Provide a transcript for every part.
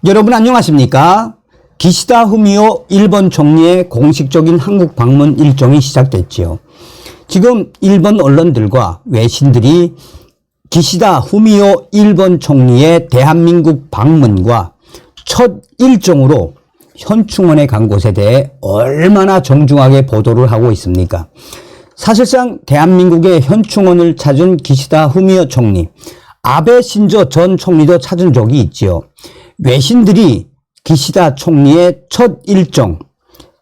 여러분 안녕하십니까? 기시다 후미오 일본 총리의 공식적인 한국 방문 일정이 시작됐지요. 지금 일본 언론들과 외신들이 기시다 후미오 일본 총리의 대한민국 방문과 첫 일정으로 현충원에 간 곳에 대해 얼마나 정중하게 보도를 하고 있습니까? 사실상 대한민국의 현충원을 찾은 기시다 후미오 총리, 아베 신조 전 총리도 찾은 적이 있지요. 외신들이 기시다 총리의 첫 일정,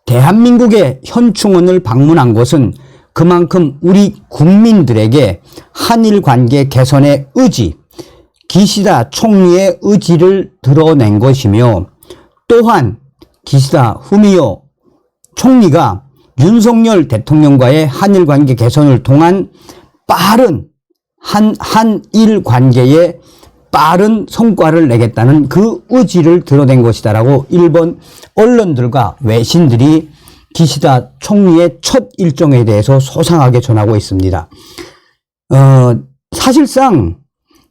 대한민국의 현충원을 방문한 것은 그만큼 우리 국민들에게 한일 관계 개선의 의지, 기시다 총리의 의지를 드러낸 것이며, 또한 기시다 후미오 총리가 윤석열 대통령과의 한일 관계 개선을 통한 빠른 한일 관계에 빠른 성과를 내겠다는 그 의지를 드러낸 것이다라고 일본 언론들과 외신들이 기시다 총리의 첫 일정에 대해서 소상하게 전하고 있습니다. 사실상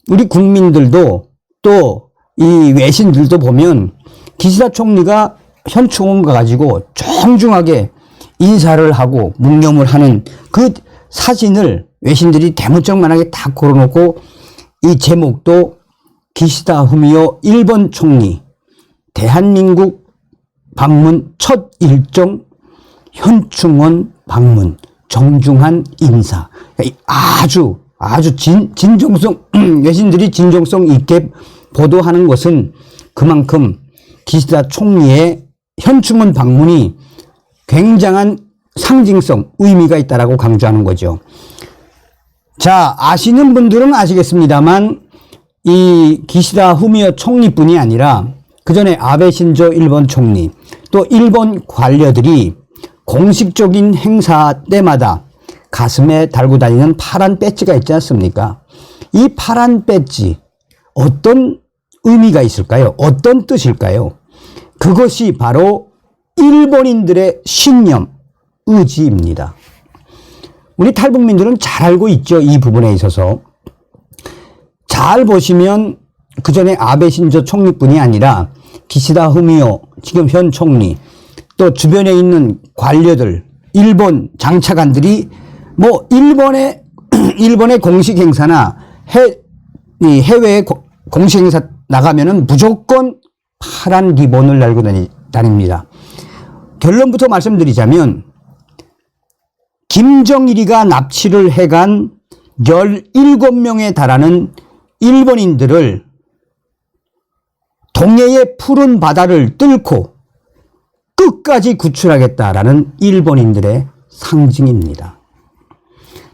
우리 국민들도 또 이 외신들도 보면 기시다 총리가 현충원 가가지고 정중하게 인사를 하고 묵념을 하는 그 사진을 외신들이 대문짝만하게 다 걸어놓고, 이 제목도 기시다 후미오 일본 총리 대한민국 방문 첫 일정 현충원 방문 정중한 인사. 아주 진정성, 외신들이 진정성 있게 보도하는 것은 그만큼 기시다 총리의 현충원 방문이 굉장한 상징성, 의미가 있다라고 강조하는 거죠. 자, 아시는 분들은 아시겠습니다만 이 기시다 후미오 총리뿐이 아니라 그 전에 아베 신조 일본 총리, 또 일본 관료들이 공식적인 행사 때마다 가슴에 달고 다니는 파란 배지가 있지 않습니까? 이 파란 배지, 어떤 의미가 있을까요? 어떤 뜻일까요? 그것이 바로 일본인들의 신념, 의지입니다. 우리 탈북민들은 잘 알고 있죠. 이 부분에 있어서. 잘 보시면 그 전에 아베 신조 총리뿐이 아니라 기시다 후미오 지금 현 총리, 또 주변에 있는 관료들, 일본 장차관들이 뭐 일본의 공식 행사나 해외의 공식 행사 나가면은 무조건 파란 리본을 달고 다닙니다. 결론부터 말씀드리자면 김정일이가 납치를 해간 17명에 달하는 일본인들을 동해의 푸른 바다를 뚫고 끝까지 구출하겠다라는 일본인들의 상징입니다.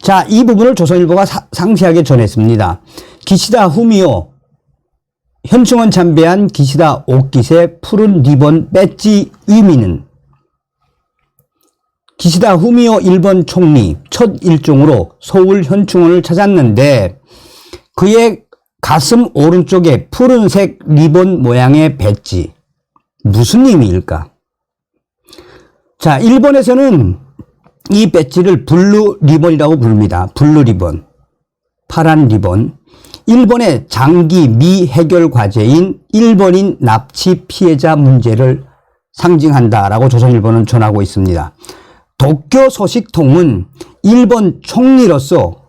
자, 이 부분을 조선일보가 상세하게 전했습니다. 기시다 후미오 현충원 참배한 기시다 옷깃의 푸른 리본 배지 의미는 기시다 후미오 일본 총리 첫 일정으로 서울 현충원을 찾았는데 그의 가슴 오른쪽에 푸른색 리본 모양의 배지, 무슨 의미일까? 자, 일본에서는 이 배지를 블루 리본이라고 부릅니다. 블루 리본, 파란 리본. 일본의 장기 미해결 과제인 일본인 납치 피해자 문제를 상징한다라고 조선일보는 전하고 있습니다. 도쿄 소식통은 일본 총리로서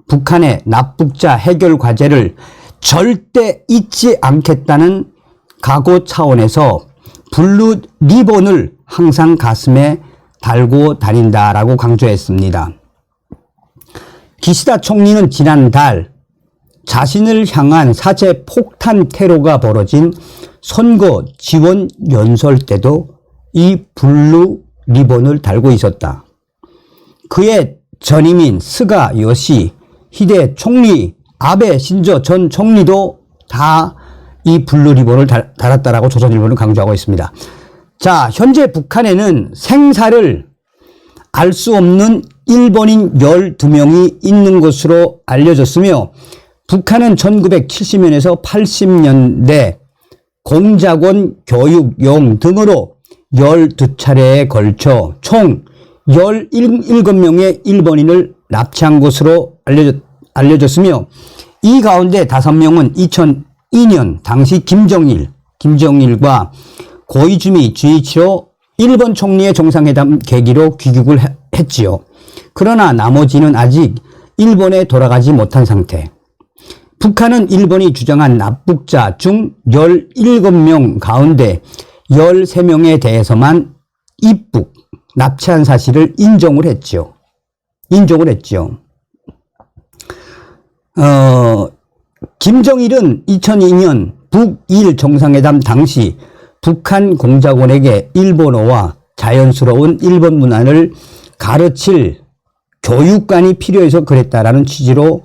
북한의 납북자 해결 과제를 절대 잊지 않겠다는 각오 차원에서 블루 리본을 항상 가슴에 달고 다닌다라고 강조했습니다. 기시다 총리는 지난달 자신을 향한 사제 폭탄 테러가 벌어진 선거 지원 연설 때도 이 블루 리본을 달고 있었다. 그의 전임인 스가 요시 히데 총리, 아베 신조 전 총리도 다 이 블루 리본을 달았다라고 조선일보는 강조하고 있습니다. 자, 현재 북한에는 생사를 알 수 없는 일본인 12명이 있는 것으로 알려졌으며, 북한은 1970년에서 80년대 공작원 교육용 등으로 12차례에 걸쳐 총 17명의 일본인을 납치한 것으로 알려졌으며, 이 가운데 5명은 2002년 당시 김정일 김정일과 고이즈미 주이치로 일본 총리의 정상회담 계기로 귀국을 했지요. 그러나 나머지는 아직 일본에 돌아가지 못한 상태. 북한은 일본이 주장한 납북자 중 17명 가운데 13명에 대해서만 입북, 납치한 사실을 인정을 했죠. 김정일은 2002년 북일 정상회담 당시 북한 공작원에게 일본어와 자연스러운 일본 문화를 가르칠 교육관이 필요해서 그랬다라는 취지로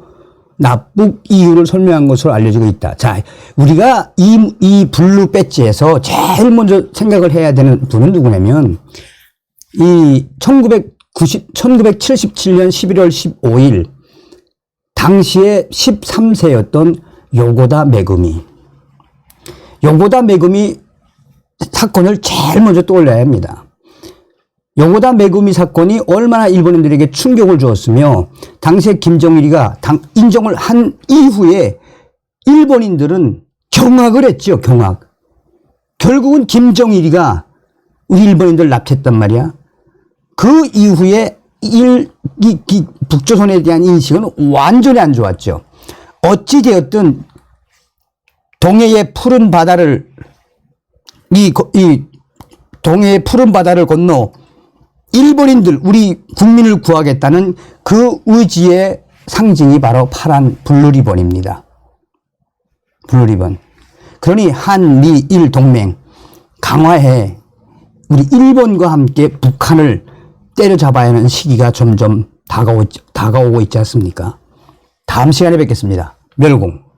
납북 이유를 설명한 것으로 알려지고 있다. 자, 우리가 이 블루 배지에서 제일 먼저 생각을 해야 되는 분은 누구냐면, 이 1977년 11월 15일, 당시에 13세였던 요고다 메구미. 요고다 메구미 사건을 제일 먼저 떠올려야 합니다. 요고다 메구미 사건이 얼마나 일본인들에게 충격을 주었으며, 당시에 김정일이가 인정을 한 이후에 일본인들은 경악을 했죠, 경악. 결국은 김정일이가 우리 일본인들 납치했단 말이야. 그 이후에 북조선에 대한 인식은 완전히 안 좋았죠. 어찌되었든 동해의 푸른 바다를 동해의 푸른 바다를 건너 일본인들, 우리 국민을 구하겠다는 그 의지의 상징이 바로 파란 블루리본입니다. 블루리본. 그러니 한미일 동맹 강화해 우리 일본과 함께 북한을 때려잡아야 하는 시기가 점점 다가오고 있지 않습니까? 다음 시간에 뵙겠습니다. 멸공.